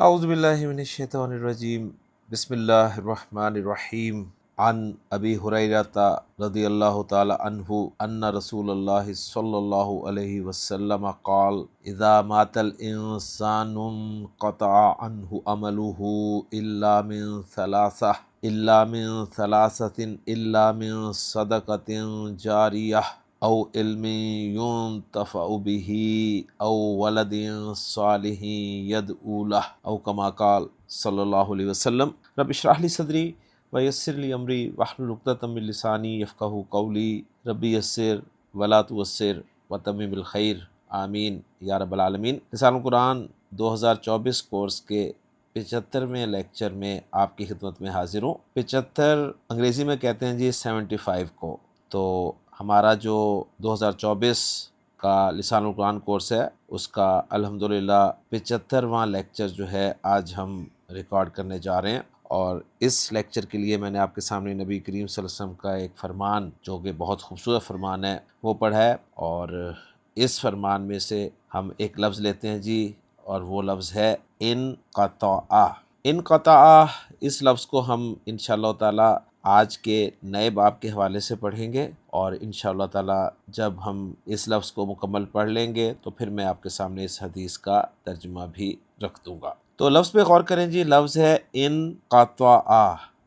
اعوذ باللہ من الشیطان الرجیم بسم اللہ الرحمن الرحیم عن ابی ہریرہ رضی اللہ تعالی عنہ ان رسول اللہ صلی اللہ علیہ وسلم قال اذا مات الانسان انقطع عنہ عمله الا من ثلاثة الا من صدقة جاریہ او علم ينتفع به او ولد صالح يدعو له او كما قال صلی اللہ علیہ وسلم رب اشرح لی صدری ویسر لی امری واحلل عقدۃ من لسانی یفقہوا قولی ربی یسر ولا تعسر وتمم بالخیر آمین یا رب العالمین۔ لسان القرآن 2024 کورس کے 75ویں لیکچر میں آپ کی خدمت میں حاضر ہوں۔ 75 انگریزی میں کہتے ہیں جی 75 کو۔ تو ہمارا جو 2024 کا لسان القرآن کورس ہے اس کا الحمدللہ 75واں لیکچر جو ہے آج ہم ریکارڈ کرنے جا رہے ہیں، اور اس لیکچر کے لیے میں نے آپ کے سامنے نبی کریم صلی اللہ علیہ وسلم کا ایک فرمان جو کہ بہت خوبصورت فرمان ہے وہ پڑھا ہے، اور اس فرمان میں سے ہم ایک لفظ لیتے ہیں جی، اور وہ لفظ ہے انقطع۔ انقطع، اس لفظ کو ہم انشاءاللہ تعالی آج کے نئے باب کے حوالے سے پڑھیں گے، اور انشاءاللہ تعالی جب ہم اس لفظ کو مکمل پڑھ لیں گے تو پھر میں آپ کے سامنے اس حدیث کا ترجمہ بھی رکھ دوں گا۔ تو لفظ پہ غور کریں جی، لفظ ہے انقطع۔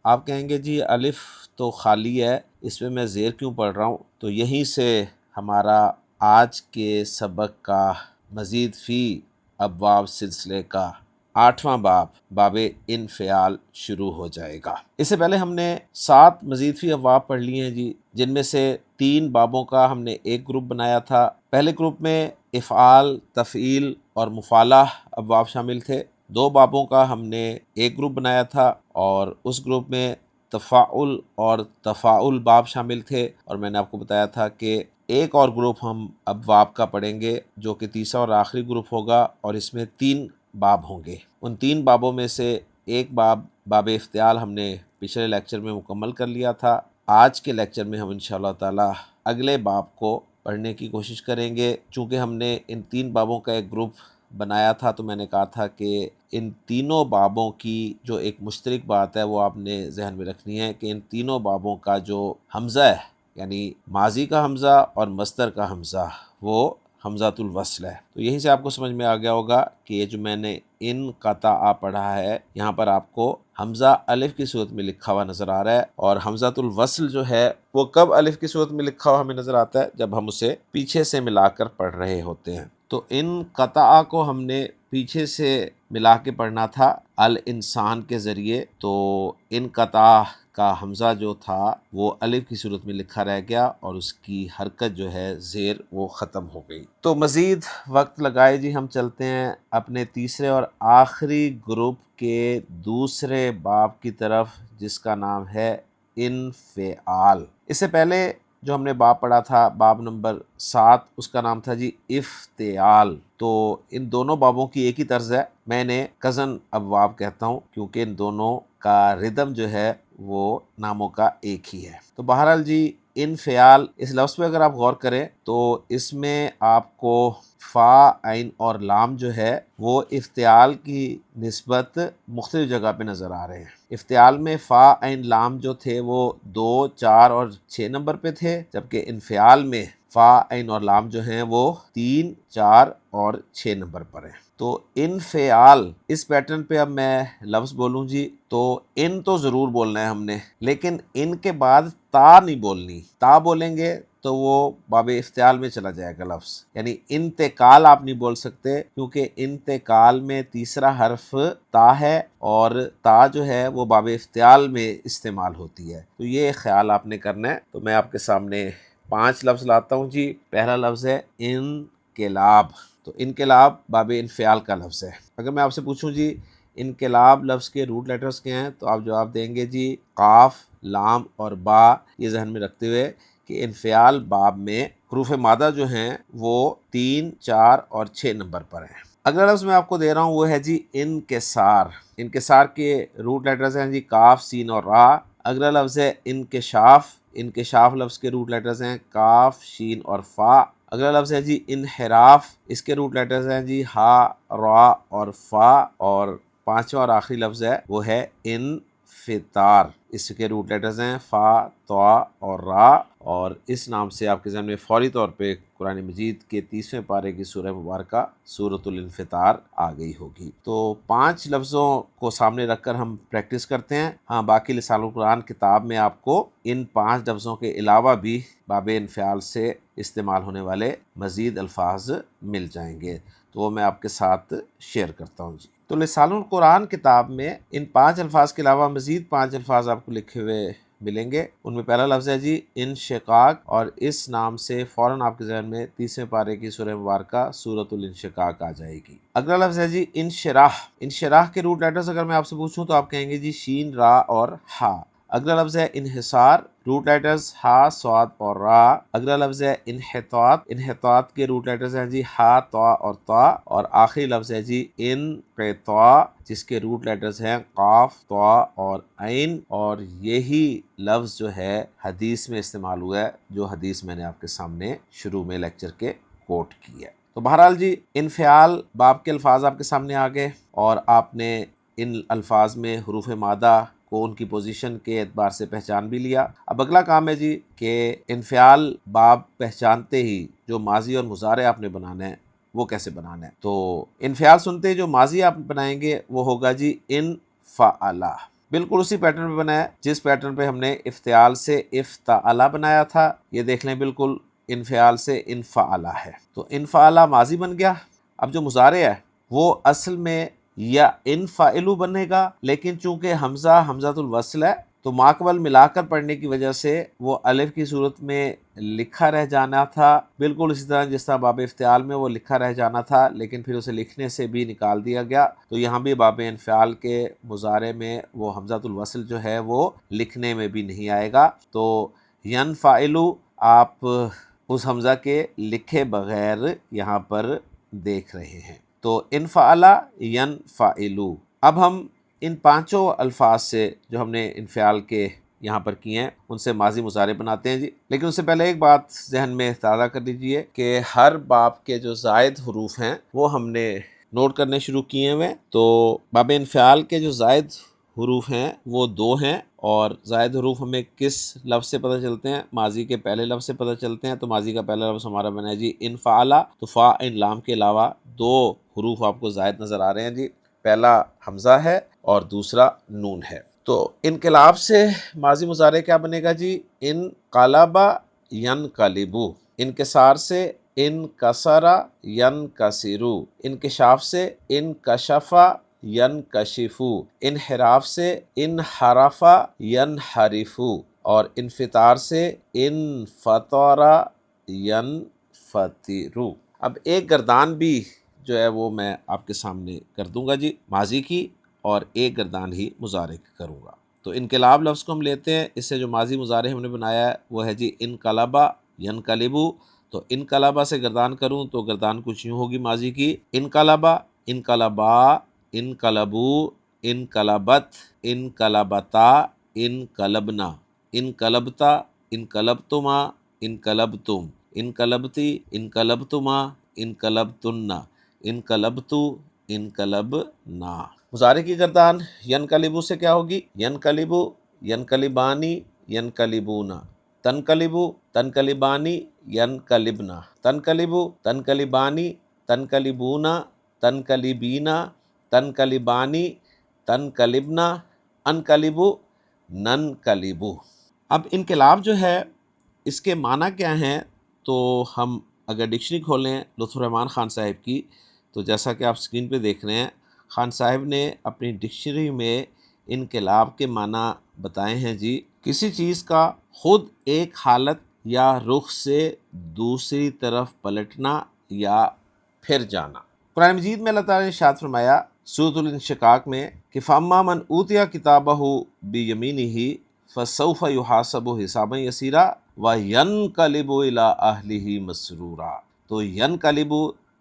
آپ کہیں گے جی الف تو خالی ہے، اس میں میں زیر کیوں پڑھ رہا ہوں؟ تو یہیں سے ہمارا آج کے سبق کا مزید فی ابواب سلسلے کا 8واں باب انفعال شروع ہو جائے گا۔ اس سے پہلے ہم نے 7 مزید فی ابواب پڑھ لیے ہیں جی، جن میں سے 3 بابوں کا ہم نے ایک گروپ بنایا تھا۔ پہلے گروپ میں افعال، تفعیل اور مفعلہ ابواب شامل تھے۔ 2 بابوں کا ہم نے ایک گروپ بنایا تھا، اور اس گروپ میں تفاعل اور تفاعل باب شامل تھے، اور میں نے آپ کو بتایا تھا کہ ایک اور گروپ ہم ابواب کا پڑھیں گے جو کہ تیسرا اور آخری گروپ ہوگا، اور اس میں 3 باب ہوں گے۔ ان 3 بابوں میں سے ایک باب افتعال ہم نے پچھلے لیکچر میں مکمل کر لیا تھا۔ آج کے لیکچر میں ہم انشاءاللہ تعالی اگلے باب کو پڑھنے کی کوشش کریں گے۔ چونکہ ہم نے ان 3 بابوں کا ایک گروپ بنایا تھا تو میں نے کہا تھا کہ ان تینوں بابوں کی جو ایک مشترک بات ہے وہ آپ نے ذہن میں رکھنی ہے کہ ان تینوں بابوں کا جو حمزہ ہے، یعنی ماضی کا حمزہ اور مصدر کا حمزہ، وہ حمزۃ الوصل ہے۔ تو یہیں سے آپ کو سمجھ میں آ گیا ہوگا کہ یہ جو میں نے انقطع پڑھا ہے، یہاں پر آپ کو حمزہ الف کی صورت میں لکھا ہوا نظر آ رہا ہے، اور حمزۃ الوصل جو ہے وہ کب الف کی صورت میں لکھا ہوا ہمیں نظر آتا ہے؟ جب ہم اسے پیچھے سے ملا کر پڑھ رہے ہوتے ہیں۔ تو انقطع کو ہم نے پیچھے سے ملا کے پڑھنا تھا الانسان کے ذریعے، تو انقطع کا حمزہ جو تھا وہ الف کی صورت میں لکھا رہ گیا، اور اس کی حرکت جو ہے زیر وہ ختم ہو گئی۔ تو مزید وقت لگائے جی ہم چلتے ہیں اپنے تیسرے اور آخری گروپ کے دوسرے باب کی طرف، جس کا نام ہے انفعال۔ اس سے پہلے جو ہم نے باب پڑھا تھا، باب نمبر 7، اس کا نام تھا جی افتعال۔ تو ان دونوں بابوں کی ایک ہی طرز ہے، میں انہیں کزن ابواب کہتا ہوں کیونکہ ان دونوں کا ردم جو ہے وہ ناموں کا ایک ہی ہے۔ تو بہرحال جی انفعال، اس لفظ پہ اگر آپ غور کریں تو اس میں آپ کو فا، عین اور لام جو ہے وہ افتعال کی نسبت مختلف جگہ پہ نظر آ رہے ہیں۔ افتعال میں فا، عین، لام جو تھے وہ 2، 4 اور 6 نمبر پہ تھے، جبکہ انفعال میں فا، عین اور لام جو ہیں وہ 3، 4 اور 6 نمبر پر ہیں۔ تو انفعال، اس پیٹرن پہ اب میں لفظ بولوں جی تو ان تو ضرور بولنا ہے ہم نے، لیکن ان کے بعد تا نہیں بولنی۔ تا بولیں گے تو وہ باب افتعال میں چلا جائے گا لفظ، یعنی انتقال آپ نہیں بول سکتے، کیونکہ انتقال میں تیسرا حرف تا ہے، اور تا جو ہے وہ باب افتعال میں استعمال ہوتی ہے۔ تو یہ خیال آپ نے کرنا ہے۔ تو میں آپ کے سامنے 5 لفظ لاتا ہوں جی۔ پہلا لفظ ہے انقلاب۔ تو انقلاب باب انفعال کا لفظ ہے۔ اگر میں آپ سے پوچھوں جی انقلاب لفظ کے روٹ لیٹرز کیا ہیں، تو آپ جواب دیں گے جی قاف، لام اور با، یہ ذہن میں رکھتے ہوئے کہ انفعال باب میں حروف مادہ جو ہیں وہ 3، 4 اور 6 نمبر پر ہیں۔ اگلا لفظ میں آپ کو دے رہا ہوں وہ ہے جی انکسار۔ انکسار کے روٹ لیٹرز ہیں جی کاف، سین اور را۔ اگلا لفظ ہے انکشاف۔ انکشاف لفظ کے روٹ لیٹرز ہیں کاف، شین اور فا۔ اگلا لفظ ہے جی انحراف، اس کے روٹ لیٹرز ہیں جی ہا، را اور فا۔ اور پانچواں اور آخری لفظ ہے وہ ہے انفطار. اس کے روٹ لیٹرز ہیں فا، طا اور را، اور اس نام سے آپ کے ذہن میں فوری طور پہ قرآن مجید کے 30ویں پارے کی سورہ مبارکہ سورۃ الانفطار آ گئی ہوگی. تو 5 لفظوں کو سامنے رکھ کر ہم پریکٹس کرتے ہیں. ہاں، باقی لسان القرآن کتاب میں آپ کو ان 5 لفظوں کے علاوہ بھی باب انفعال سے استعمال ہونے والے مزید الفاظ مل جائیں گے، تو وہ میں آپ کے ساتھ شیئر کرتا ہوں جی. تو لسان القرآن کتاب میں ان 5 الفاظ کے علاوہ مزید 5 الفاظ آپ کو لکھے ہوئے ملیں گے. ان میں پہلا لفظ ہے جی انشقاق، اور اس نام سے فوراً آپ کے ذہن میں 30ویں پارے کی سورہ مبارکہ سورۃ الانشقاق آ جائے گی. اگلا لفظ ہے جی انشراح. انشراح کے روٹ لیٹرز اگر میں آپ سے پوچھوں تو آپ کہیں گے جی شین، را اور ہا. اگلا لفظ ہے انحصار، روٹ لیٹرز ہا، صاد اور را. اگلا لفظ ہے انحطاط. انحطاط کے روٹ لیٹرز ہیں جی ہا، طا اور طا. اور آخری لفظ ہے جی انقطاع، جس کے روٹ لیٹرز ہیں قاف، طا اور عین. اور یہی لفظ جو ہے حدیث میں استعمال ہوا ہے، جو حدیث میں نے آپ کے سامنے شروع میں لیکچر کے کوٹ کی ہے. تو بہرحال جی انفعال باب کے الفاظ آپ کے سامنے آ گئے، اور آپ نے ان الفاظ میں حروف مادہ کو ان کی پوزیشن کے اعتبار سے پہچان بھی لیا. اب اگلا کام ہے جی کہ انفعال باب پہچانتے ہی جو ماضی اور مضارع آپ نے بنانا ہے وہ کیسے بنانا ہے. تو انفعال سنتے ہی جو ماضی آپ بنائیں گے وہ ہوگا جی انفعلا. بالکل اسی پیٹرن پہ بنا ہے جس پیٹرن پہ ہم نے افتعال سے افتعلا بنایا تھا. یہ دیکھ لیں بالکل انفعال سے انفعلا ہے. تو انفعلا ماضی بن گیا. اب جو مضارع ہے وہ اصل میں یا انفعلو بنے گا، لیکن چونکہ حمزۃ الوصل ہے تو ماقبل ملا کر پڑھنے کی وجہ سے وہ الف کی صورت میں لکھا رہ جانا تھا، بالکل اسی طرح جس طرح باب افتعال میں وہ لکھا رہ جانا تھا، لیکن پھر اسے لکھنے سے بھی نکال دیا گیا. تو یہاں بھی باب انفعال کے مضارع میں وہ حمزۃ الوصل جو ہے وہ لکھنے میں بھی نہیں آئے گا. تو ینفعلو آپ اس حمزہ کے لکھے بغیر یہاں پر دیکھ رہے ہیں. تو انفعلا ینفعلو. اب ہم ان 5 الفاظ سے جو ہم نے انفعال کے یہاں پر کیے ہیں ان سے ماضی مضارع بناتے ہیں جی. لیکن اس سے پہلے ایک بات ذہن میں تازہ کر لیجئے کہ ہر باب کے جو زائد حروف ہیں وہ ہم نے نوٹ کرنے شروع کیے ہوئے. تو باب انفعال کے جو زائد حروف ہیں وہ 2 ہیں، اور زائد حروف ہمیں کس لفظ سے پتہ چلتے ہیں؟ ماضی کے پہلے لفظ سے پتہ چلتے ہیں. تو ماضی کا پہلا لفظ ہمارا بنا ہے جی انفعلا. تو فا ان لام کے علاوہ 2 حروف آپ کو زائد نظر آ رہے ہیں جی. پہلا حمزہ ہے اور دوسرا نون ہے. تو انقلاب سے ماضی مضارع کیا بنے گا جی انقلبا ینقلبو. انکسار سے انکسرا ینکسرو. انکشاف سے انکشفا ینکشفو. انحراف سے انحرفا ینحرفو. اور انفطار سے انفطرا ینفطرو. اب ایک گردان بھی جو ہے وہ میں آپ کے سامنے کر دوں گا جی ماضی کی، اور ایک گردان ہی مضارع کی کروں گا. تو انقلاب لفظ کو ہم لیتے ہیں، اس سے جو ماضی مضارع ہم نے بنایا ہے وہ ہے جی انقلبا ینقلبو. تو انقلبا سے گردان کروں تو گردان کچھ یوں ہوگی ماضی کی انقلبا، انقلبا، انقلبو، انقلبت، انقلبتا، انقلبنا، انقلبتا، انقلبتما، انقلبتم، انقلبتی، انقلبتما، انقلبتن، انقلبتو، انقلبنا. مضارع کی گردان ینقلبو سے کیا ہوگی؟ ینقلبو، ینقلبانی، ینقلبونا. تنقلبو، تنقلبانی، ینقلبنا. تنقلبو، تنقلبانی، تنقلبونا، تنقلبینا، تنقلبانی، تنقلبنا، انقلبو، ننقلبو. اب انقلاب جو ہے اس کے معنی کیا ہیں؟ تو ہم اگر ڈکشنری کھولیں لطف الرحمان خان صاحب کی، تو جیسا کہ آپ اسکرین پہ دیکھ رہے ہیں خان صاحب نے اپنی ڈکشنری میں انقلاب کے معنی بتائے ہیں جی کسی چیز کا خود ایک حالت یا رخ سے دوسری طرف پلٹنا یا پھر جانا. قرآن مجید میں اللہ تعالیٰ نے ارشاد فرمایا سورۃ الانشقاق میں کہ فَأَمَّا مَنْ أُوتِیَ کِتَابَهُ بِیَمِینِهِ فَسَوْفَ يُحَاسَبُ حِسَابًا یَسِیرًا وَیَنْقَلِبُ إِلَىٰ أَهْلِهِ مَسْرُورًا. تو ینقلب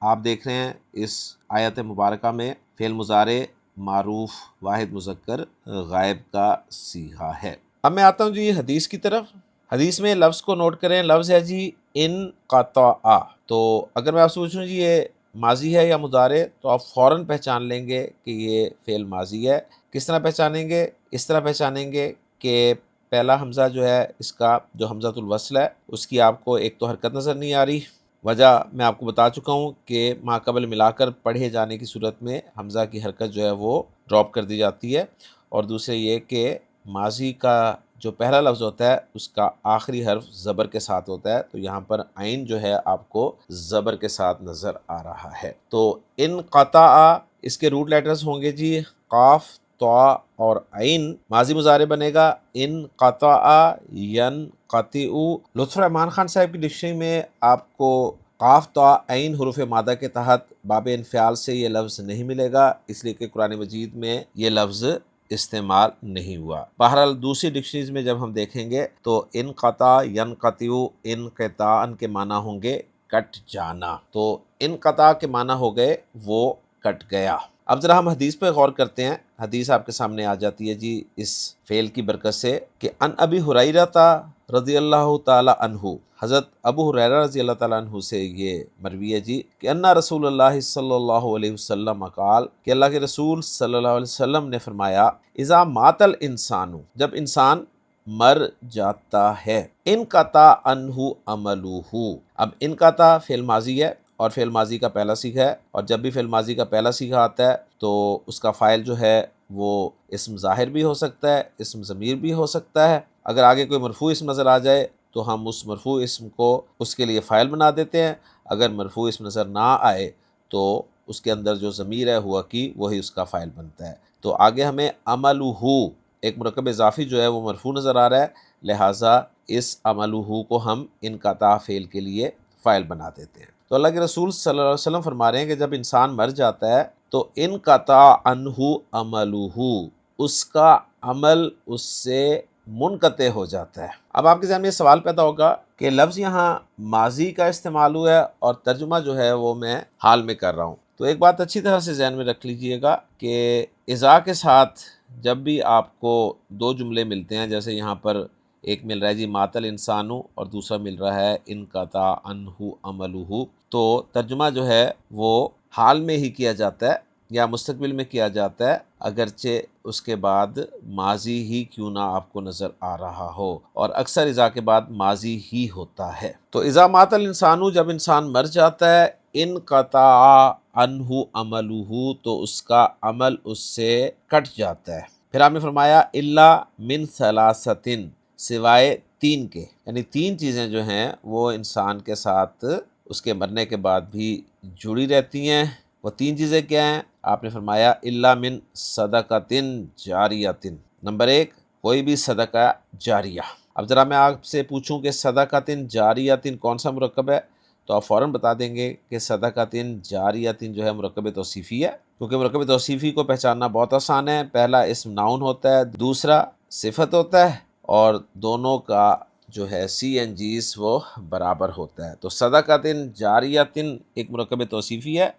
آپ دیکھ رہے ہیں اس آیت مبارکہ میں فعل مضارع معروف واحد مذکر غائب کا صیغہ ہے. اب میں آتا ہوں جی حدیث کی طرف. حدیث میں لفظ کو نوٹ کریں. لفظ ہے جی انقطع. تو اگر میں آپ سے پوچھوں جی یہ ماضی ہے یا مضارع تو آپ فوراً پہچان لیں گے کہ یہ فعل ماضی ہے۔ کس طرح پہچانیں گے؟ اس طرح پہچانیں گے کہ پہلا حمزہ جو ہے اس کا جو حمزۃ الوصل ہے اس کی آپ کو ایک تو حرکت نظر نہیں آ رہی، وجہ میں آپ کو بتا چکا ہوں کہ ما قبل ملا کر پڑھے جانے کی صورت میں حمزہ کی حرکت جو ہے وہ ڈراپ کر دی جاتی ہے، اور دوسرے یہ کہ ماضی کا جو پہلا لفظ ہوتا ہے اس کا آخری حرف زبر کے ساتھ ہوتا ہے، تو یہاں پر عین جو ہے آپ کو زبر کے ساتھ نظر آ رہا ہے۔ تو انقطع اس کے روٹ لیٹرز ہوں گے جی قاف، طا اور عین، ماضی مضارع بنے گا انقطع ینقطع۔ لطف الرحمان خان صاحب کی ڈکشنری میں آپ کو قاف طا عین حروف مادہ کے تحت باب انفعال سے یہ لفظ نہیں ملے گا، اس لیے کہ قرآن مجید میں یہ لفظ استعمال نہیں ہوا۔ بہرحال دوسری ڈکشنریز میں جب ہم دیکھیں گے تو انقطع ینقطع انقطاعا کے معنی ہوں گے کٹ جانا، تو انقطاع کے معنی ہو گئے وہ کٹ گیا۔ اب ذرا ہم حدیث پہ غور کرتے ہیں، حدیث آپ کے سامنے آ جاتی ہے جی اس فعل کی برکت سے کہ ان ابی ہریرہ رضی اللہ تعالی عنہ، حضرت ابو ہریرہ رضی اللہ تعالیٰ عنہ سے یہ مروی ہے جی کہ انا رسول اللہ صلی اللہ علیہ وسلم قال، کہ اللہ کے رسول صلی اللہ علیہ وسلم نے فرمایا اذا مات الانسان، جب انسان مر جاتا ہے، انقطع عنہ عملہ۔ اب انقطع فعل ماضی ہے اور فعل ماضی کا پہلا صیغہ ہے، اور جب بھی فعل ماضی کا پہلا صیغہ آتا ہے تو اس کا فاعل جو ہے وہ اسم ظاہر بھی ہو سکتا ہے، اسم ضمیر بھی ہو سکتا ہے۔ اگر آگے کوئی مرفوع اسم نظر آ جائے تو ہم اس مرفوع اسم کو اس کے لیے فاعل بنا دیتے ہیں، اگر مرفوع اسم نظر نہ آئے تو اس کے اندر جو ضمیر ہے ہوا کی وہی اس کا فاعل بنتا ہے۔ تو آگے ہمیں عملہ، ایک مرکب اضافی جو ہے وہ مرفوع نظر آ رہا ہے، لہٰذا اس عملہ کو ہم انقطع فعل کے لیے فاعل بنا دیتے ہیں۔ تو اللہ کے رسول صلی اللہ علیہ وسلم فرما رہے ہیں کہ جب انسان مر جاتا ہے تو انقطع عنہ عملہ، اس کا عمل اس سے منقطع ہو جاتا ہے۔ اب آپ کے ذہن میں یہ سوال پیدا ہوگا کہ لفظ یہاں ماضی کا استعمال ہوا ہے اور ترجمہ جو ہے وہ میں حال میں کر رہا ہوں، تو ایک بات اچھی طرح سے ذہن میں رکھ لیجئے گا کہ اذا کے ساتھ جب بھی آپ کو دو جملے ملتے ہیں، جیسے یہاں پر ایک مل رہا ہے جی مات الانسان اور دوسرا مل رہا ہے انقطع عنہ عملہ، تو ترجمہ جو ہے وہ حال میں ہی کیا جاتا ہے یا مستقبل میں کیا جاتا ہے، اگرچہ اس کے بعد ماضی ہی کیوں نہ آپ کو نظر آ رہا ہو، اور اکثر اذا کے بعد ماضی ہی ہوتا ہے۔ تو اذا مات الانسان، جب انسان مر جاتا ہے، انقطع عنہ عملہ، تو اس کا عمل اس سے کٹ جاتا ہے۔ پھر آپ نے فرمایا الا من ثلاثۃ، سوائے تین کے، یعنی تین چیزیں جو ہیں وہ انسان کے ساتھ اس کے مرنے کے بعد بھی جڑی رہتی ہیں۔ وہ تین چیزیں کیا ہیں؟ آپ نے فرمایا الا من صدقۃ جاریۃ، نمبر ایک کوئی بھی صدقہ جاریہ۔ اب ذرا میں آپ سے پوچھوں کہ صدقۃ جاریۃ کون سا مرکب ہے، تو آپ فوراً بتا دیں گے کہ صدقۃ جاریۃ جو ہے مرکب توصیفی ہے، کیونکہ مرکب توصیفی کو پہچاننا بہت آسان ہے، پہلا اسم ناؤن ہوتا ہے، دوسرا صفت ہوتا ہے، اور دونوں کا جو ہے سی این جیز وہ برابر ہوتا ہے۔ تو صدقۃ جاریۃ ایک مرکب توصیفی ہے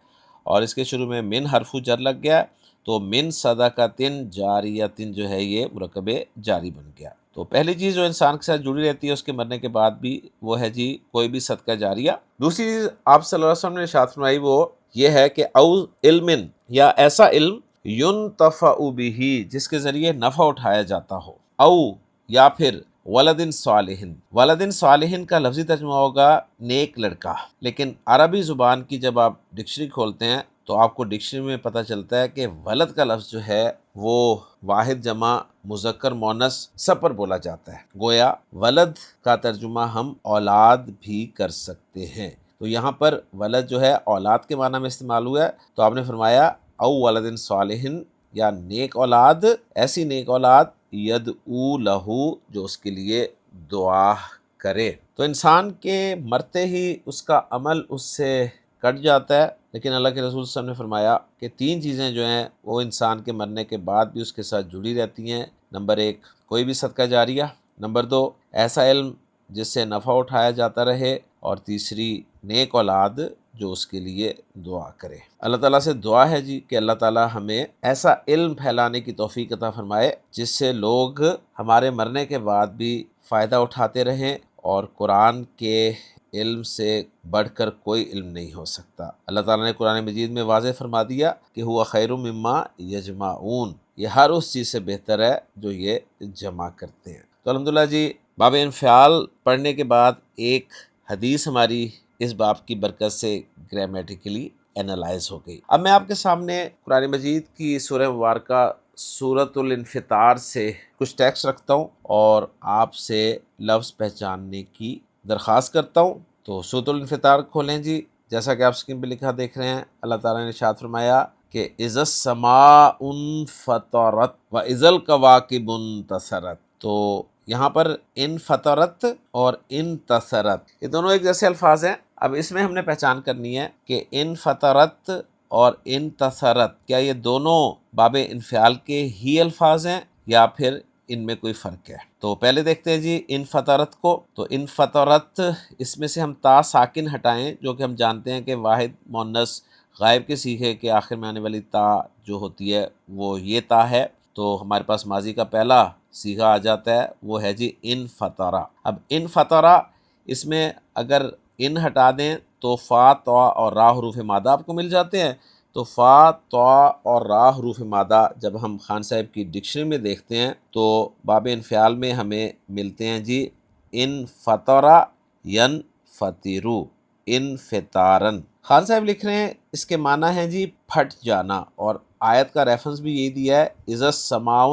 اور اس کے شروع میں من حرف جر لگ گیا، تو من صدقۃ جاریۃ جو ہے یہ مرکب جاری بن گیا۔ تو پہلی چیز جو انسان کے ساتھ جڑی رہتی ہے اس کے مرنے کے بعد بھی وہ ہے جی کوئی بھی صدقہ جاریہ۔ دوسری چیز آپ صلی اللہ علیہ وسلم نے ارشاد فرمائی وہ یہ ہے کہ او علم، یا ایسا علم ینتفع بہ، جس کے ذریعے نفع اٹھایا جاتا ہو، او یا پھر ولد صالح۔ ولد صالح کا لفظی ترجمہ ہوگا نیک لڑکا، لیکن عربی زبان کی جب آپ ڈکشنری کھولتے ہیں تو آپ کو ڈکشنری میں پتہ چلتا ہے کہ ولد کا لفظ جو ہے وہ واحد جمع مذکر مونث سب پر بولا جاتا ہے، گویا ولد کا ترجمہ ہم اولاد بھی کر سکتے ہیں۔ تو یہاں پر ولد جو ہے اولاد کے معنی میں استعمال ہوا ہے، تو آپ نے فرمایا او ولد صالح، یا نیک اولاد، ایسی نیک اولاد یدعو لہو جو اس کے لیے دعا کرے۔ تو انسان کے مرتے ہی اس کا عمل اس سے کٹ جاتا ہے، لیکن اللہ کے رسول صلی اللہ علیہ وسلم نے فرمایا کہ تین چیزیں جو ہیں وہ انسان کے مرنے کے بعد بھی اس کے ساتھ جڑی رہتی ہیں، نمبر ایک کوئی بھی صدقہ جاریہ، نمبر دو ایسا علم جس سے نفع اٹھایا جاتا رہے، اور تیسری نیک اولاد جو اس کے لیے دعا کرے۔ اللہ تعالیٰ سے دعا ہے جی کہ اللہ تعالیٰ ہمیں ایسا علم پھیلانے کی توفیق عطا فرمائے جس سے لوگ ہمارے مرنے کے بعد بھی فائدہ اٹھاتے رہیں اور قرآن کے علم سے بڑھ کر کوئی علم نہیں ہو سکتا۔ اللہ تعالیٰ نے قرآن مجید میں واضح فرما دیا کہ ہوا خیر مما یجمعون، یہ ہر اس چیز سے بہتر ہے جو یہ جمع کرتے ہیں۔ تو الحمدللہ جی، باب انفعال پڑھنے کے بعد ایک حدیث ہماری اس باب کی برکت سے گرامیٹیکلی اینالائز ہو گئی۔ اب میں آپ کے سامنے قرآن مجید کی سورہ مبارکہ سورۃ الانفطار سے کچھ ٹیکسٹ رکھتا ہوں اور آپ سے لفظ پہچاننے کی درخواست کرتا ہوں۔ تو سورۃ الانفطار کھولیں جی، جیسا کہ آپ اسکرین پہ لکھا دیکھ رہے ہیں، اللہ تعالیٰ نے ارشاد فرمایا کہ اذا السماء انفطرت واذا الکواکب انتثرت۔ تو یہاں پر انفطرت اور انتصرت یہ دونوں ایک جیسے الفاظ ہیں۔ اب اس میں ہم نے پہچان کرنی ہے کہ انفطرت اور انتصرت کیا یہ دونوں باب انفعال کے ہی الفاظ ہیں یا پھر ان میں کوئی فرق ہے؟ تو پہلے دیکھتے ہیں جی انفطرت کو۔ تو انفطرت، اس میں سے ہم تا ساکن ہٹائیں، جو کہ ہم جانتے ہیں کہ واحد مؤنث غائب کے صیغے کے آخر میں آنے والی تا جو ہوتی ہے وہ یہ تا ہے، تو ہمارے پاس ماضی کا پہلا صیغہ آ جاتا ہے، وہ ہے جی انفطرا۔ اب انفطرا، اس میں اگر ان ہٹا دیں تو فا، طا اور را حروف مادہ آپ کو مل جاتے ہیں۔ تو فا، طا اور را حروف مادہ جب ہم خان صاحب کی ڈکشنری میں دیکھتے ہیں تو باب انفعال میں ہمیں ملتے ہیں جی انفطرا ینفطرو انفطارن۔ خان صاحب لکھ رہے ہیں اس کے معنی ہیں جی پھٹ جانا، اور آیت کا ریفرنس بھی یہی دیا ہے اذا السماء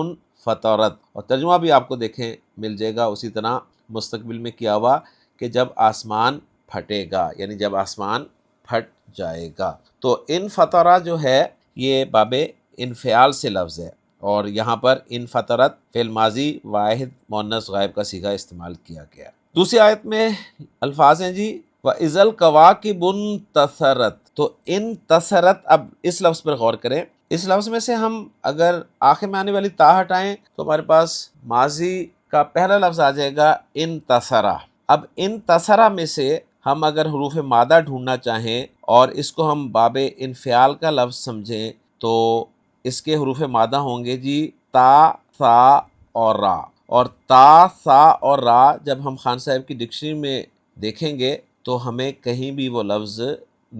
فطرت، اور ترجمہ بھی آپ کو دیکھیں مل جائے گا اسی طرح مستقبل میں کیا ہوا کہ جب آسمان پھٹے گا، یعنی جب آسمان پھٹ جائے گا۔ تو انفطرا جو ہے یہ باب انفعال سے لفظ ہے، اور یہاں پر انفطرت فعل ماضی واحد مؤنث غائب کا صیغہ استعمال کیا گیا۔ دوسری آیت میں الفاظ ہیں جی وَإِذَا الْكَوَاكِبُ انتثرت۔ تو انتصرت، اب اس لفظ پر غور کریں، اس لفظ میں سے ہم اگر آخر میں آنے والی تا ہٹائیں تو ہمارے پاس ماضی کا پہلا لفظ آ جائے گا انتصرا۔ اب انتصرا میں سے ہم اگر حروف مادہ ڈھونڈنا چاہیں اور اس کو ہم باب انفعال کا لفظ سمجھیں تو اس کے حروف مادہ ہوں گے جی تا، ثا اور را، اور تا، ثا اور را جب ہم خان صاحب کی ڈکشنری میں دیکھیں گے تو ہمیں کہیں بھی وہ لفظ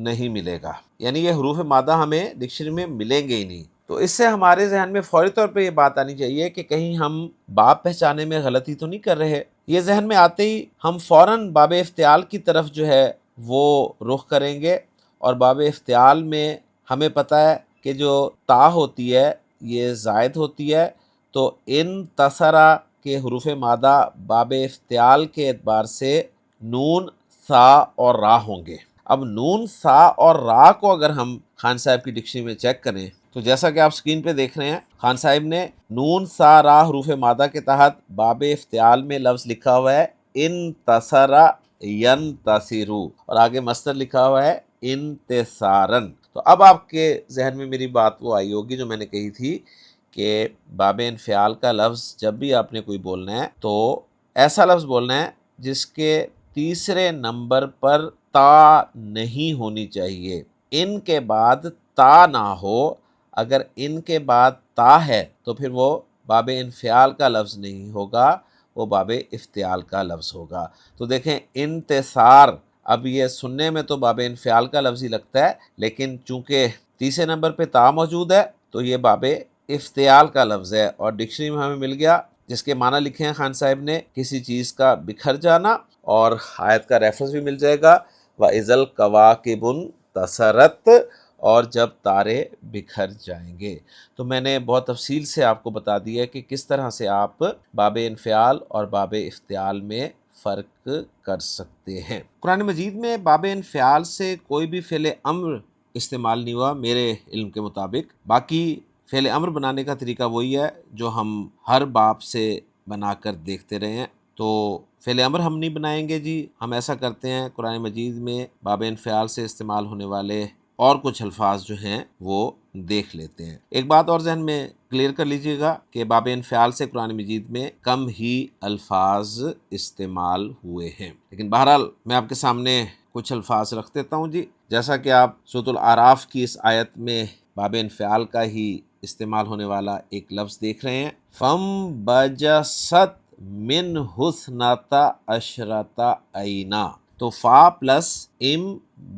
نہیں ملے گا، یعنی یہ حروف مادہ ہمیں ڈکشنری میں ملیں گے ہی نہیں۔ تو اس سے ہمارے ذہن میں فوری طور پہ یہ بات آنی چاہیے کہ کہیں ہم باب پہچانے میں غلطی تو نہیں کر رہے۔ یہ ذہن میں آتے ہی ہم فوراً باب افتعال کی طرف جو ہے وہ رخ کریں گے، اور باب افتعال میں ہمیں پتہ ہے کہ جو تا ہوتی ہے یہ زائد ہوتی ہے، تو انتصرا کے حروف مادہ باب افتعال کے اعتبار سے نون، ثا اور را ہوں گے۔ اب نون، ثا اور را کو اگر ہم خان صاحب کی ڈکشنری میں چیک کریں تو جیسا کہ آپ سکرین پہ دیکھ رہے ہیں، خان صاحب نے نون، ثا، را حروف مادہ کے تحت باب افتعال میں لفظ لکھا ہوا ہے انتصرا ینتصرو، اور آگے مصدر لکھا ہوا ہے انتصارن۔ تو اب آپ کے ذہن میں میری بات وہ آئی ہوگی جو میں نے کہی تھی کہ باب انفعال کا لفظ جب بھی آپ نے کوئی بولنا ہے تو ایسا لفظ بولنا ہے جس کے تیسرے نمبر پر تا نہیں ہونی چاہیے، ان کے بعد تا نہ ہو۔ اگر ان کے بعد تا ہے تو پھر وہ باب انفعال کا لفظ نہیں ہوگا، وہ باب افتعال کا لفظ ہوگا۔ تو دیکھیں انتصار، اب یہ سننے میں تو باب انفعال کا لفظ ہی لگتا ہے، لیکن چونکہ تیسرے نمبر پہ تا موجود ہے تو یہ باب افتعال کا لفظ ہے، اور ڈکشنری میں ہمیں مل گیا جس کے معنی لکھے ہیں خان صاحب نے کسی چیز کا بکھر جانا، اور آیت کا ریفرنس بھی مل جائے گا وَإِذَا الْكَوَاكِبُ انتثرت، اور جب تارے بکھر جائیں گے۔ تو میں نے بہت تفصیل سے آپ کو بتا دیا کہ کس طرح سے آپ باب انفعال اور باب افتعال میں فرق کر سکتے ہیں۔ قرآن مجید میں باب انفعال سے کوئی بھی فعل امر استعمال نہیں ہوا میرے علم کے مطابق، باقی فعل امر بنانے کا طریقہ وہی ہے جو ہم ہر باب سے بنا کر دیکھتے رہے ہیں۔ تو فعل امر ہم نہیں بنائیں گے جی، ہم ایسا کرتے ہیں قرآن مجید میں باب انفعال سے استعمال ہونے والے اور کچھ الفاظ جو ہیں وہ دیکھ لیتے ہیں۔ ایک بات اور ذہن میں کلیئر کر لیجئے گا کہ باب انفعال سے قرآن مجید میں کم ہی الفاظ استعمال ہوئے ہیں، لیکن بہرحال میں آپ کے سامنے کچھ الفاظ رکھ دیتا ہوں جی، جیسا کہ آپ سورۃ الاعراف کی اس آیت میں باب انفعال کا ہی استعمال ہونے والا ایک لفظ دیکھ رہے ہیں، فَانبَجَسَتْ مِنْهُ اثْنَتَا عَشْرَةَ عَيْنًا۔ تو فا پلس ام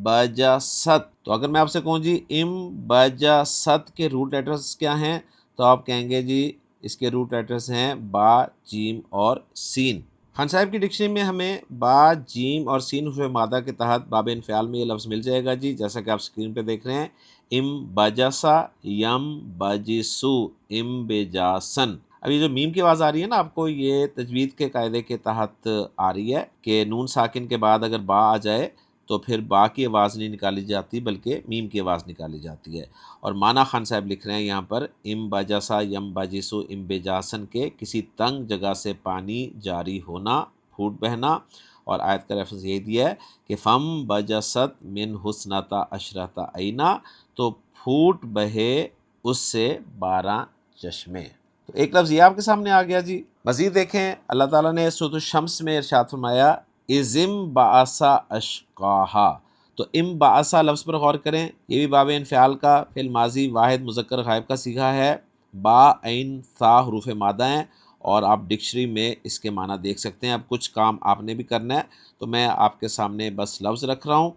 بجست، تو اگر میں آپ سے کہوں جی ام بجست کے روٹ لیٹرز کیا ہیں تو آپ کہیں گے جی اس کے روٹ لیٹرز ہیں با، جیم اور سین۔ خان صاحب کی ڈکشنری میں ہمیں با، جیم اور سین حروف مادہ کے تحت باب انفعال میں یہ لفظ مل جائے گا جی، جیسا کہ آپ اسکرین پہ دیکھ رہے ہیں، ام بجسا، یم بجسو، ام بجاسن۔ اب یہ جو میم کی آواز آ رہی ہے نا آپ کو، یہ تجوید کے قاعدے کے تحت آ رہی ہے کہ نون ساکن کے بعد اگر با آ جائے تو پھر با کی آواز نہیں نکالی جاتی بلکہ میم کی آواز نکالی جاتی ہے۔ اور معنی خان صاحب لکھ رہے ہیں یہاں پر ام بجسا، یم بجسو، ام بجاسن کے کسی تنگ جگہ سے پانی جاری ہونا، پھوٹ بہنا، اور آیت کا ریفرنس یہی دیا ہے کہ فم بجست من حسنتا عشرتا عینا، تو پھوٹ بہے اس سے 12 چشمے۔ تو ایک لفظ یہ آپ کے سامنے آ گیا جی۔ مزید دیکھیں اللہ تعالیٰ نے سورۃ الشمس میں ارشاد فرمایا اذم بعثا اشقاہا، تو ام بعثا لفظ پر غور کریں، یہ بھی باب انفعال کا فعل ماضی واحد مذکر غائب کا صیغہ ہے، با، عین، ثا حروف مادہ ہیں، اور آپ ڈکشنری میں اس کے معنی دیکھ سکتے ہیں۔ اب کچھ کام آپ نے بھی کرنا ہے، تو میں آپ کے سامنے بس لفظ رکھ رہا ہوں،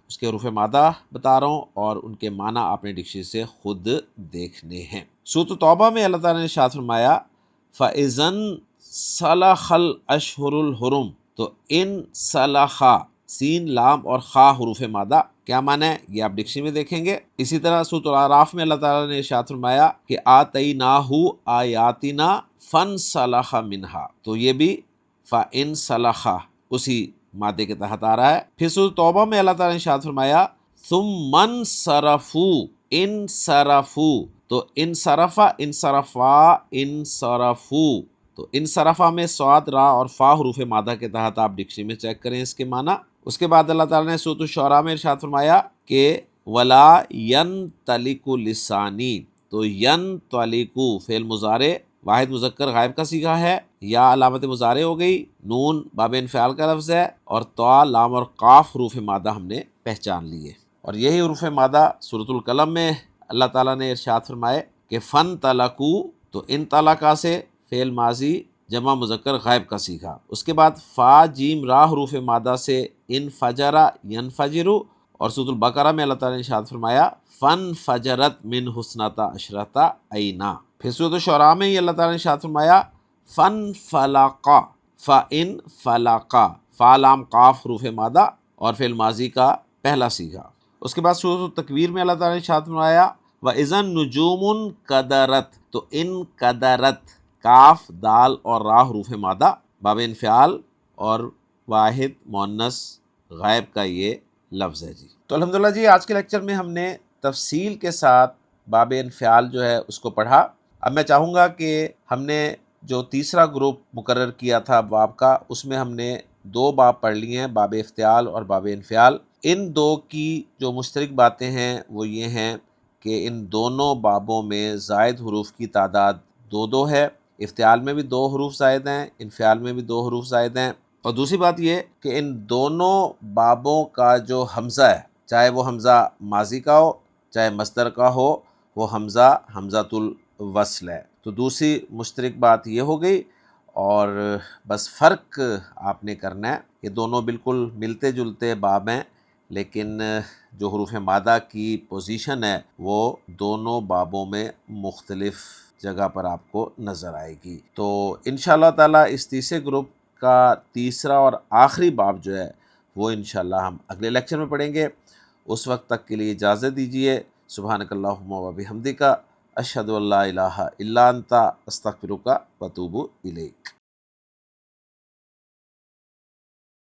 اس کے حروف مادہ بتا رہا ہوں، اور ان کے معنی آپ نے ڈکشنری سے خود دیکھنے ہیں۔ سورۃ توبہ میں اللہ تعالیٰ نے ارشاد فرمایا فَإِذَن سَلَخَ الْأَشْهُرُ الْحُرُمُ، تو ان سلخا، سین، لام اور خا حروف مادہ کیا معنی ہے یہ آپ ڈکشنری میں دیکھیں گے۔ اسی طرح سورۃ الاعراف میں اللہ تعالیٰ نے ارشاد فرمایا کہ آتَيْنَاهُ آیاتنا فَانْسَلَخَ مِنْهَا، تو یہ بھی فَإِن سَلَخَ اسی مادے کے تحت آ رہا ہے۔ پھر سورۃ توبہ میں اللہ تعالیٰ نے ارشاد فرمایا ثُمَّ انصَرَفُوا، انصرفوا، تو انصرفا، انصرفا، انصرفوا، تو انصرفا میں صاد، را اور فا حروف مادہ کے تحت آپ ڈکشنری میں چیک کریں اس کے معنی۔ اس کے بعد اللہ تعالیٰ نے سورۃ الشعراء میں ارشاد فرمایا کہ ولا ينطلق لسانی، تو ينطلق فعل مضارع واحد مذکر غائب کا صیغہ ہے، یا علامت مضارع ہو گئی، نون باب انفعال کا لفظ ہے، اور طا، لام اور قاف حروف مادہ ہم نے پہچان لیے۔ اور یہی حروف مادہ سورۃ القلم میں اللہ تعالیٰ نے ارشاد فرمائے کہ فن تلقو، تو ان طلقہ سے فعل ماضی جمع مذکر غائب کا سیکھا۔ اس کے بعد فا، جیم، را حروف مادہ سے ان فجرا، ینفجرو، اور سورۃ البقرہ میں اللہ تعالیٰ نے ارشاد فرمایا فن فجرت من حسنتا عشرتا عینا۔ پھر سورۃ الشعراء میں ہی اللہ تعالیٰ نے ارشاد فرمایا فن فلاقا، فَإِن فلاقا، فا، لام، قاف حروف مادہ اور فعل ماضی کا پہلا صیغہ۔ اس کے بعد سورۃ التکویر میں اللہ تعالیٰ نے ارشاد فرمایا وَإِذَا النُّجُومُ انْقَدَرَتْ، تو انقدرت، کاف، دال اور را حروف مادہ باب انفعال اور واحد مؤنث غائب کا یہ لفظ ہے جی۔ تو الحمدللہ جی آج کے لیکچر میں ہم نے تفصیل کے ساتھ باب انفعال جو ہے اس کو پڑھا۔ اب میں چاہوں گا کہ ہم نے جو تیسرا گروپ مقرر کیا تھا باب کا، اس میں ہم نے 2 باب پڑھ لیے ہیں، باب افتعال اور باب انفعال۔ ان 2 کی جو مشترک باتیں ہیں وہ یہ ہیں کہ ان دونوں بابوں میں زائد حروف کی تعداد 2 ہے، افتعال میں بھی 2 حروف زائد ہیں، انفعال میں بھی 2 حروف زائد ہیں۔ اور دوسری بات یہ کہ ان دونوں بابوں کا جو حمزہ ہے، چاہے وہ حمزہ ماضی کا ہو چاہے مصدر کا ہو، وہ حمزہ حمزۃ الوصل ہے۔ تو دوسری مشترک بات یہ ہو گئی، اور بس فرق آپ نے کرنا ہے، یہ دونوں بالکل ملتے جلتے باب ہیں، لیکن جو حروف مادہ کی پوزیشن ہے وہ دونوں بابوں میں مختلف جگہ پر آپ کو نظر آئے گی۔ تو انشاءاللہ تعالیٰ اس تیسرے گروپ کا تیسرا اور آخری باب جو ہے وہ انشاءاللہ ہم اگلے لیکچر میں پڑھیں گے۔ اس وقت تک کے لیے اجازت دیجیے۔ سبحانک اللہم و بحمدک، اشہد ان لا الہ الا انت، استغفرک و اتوب الیک۔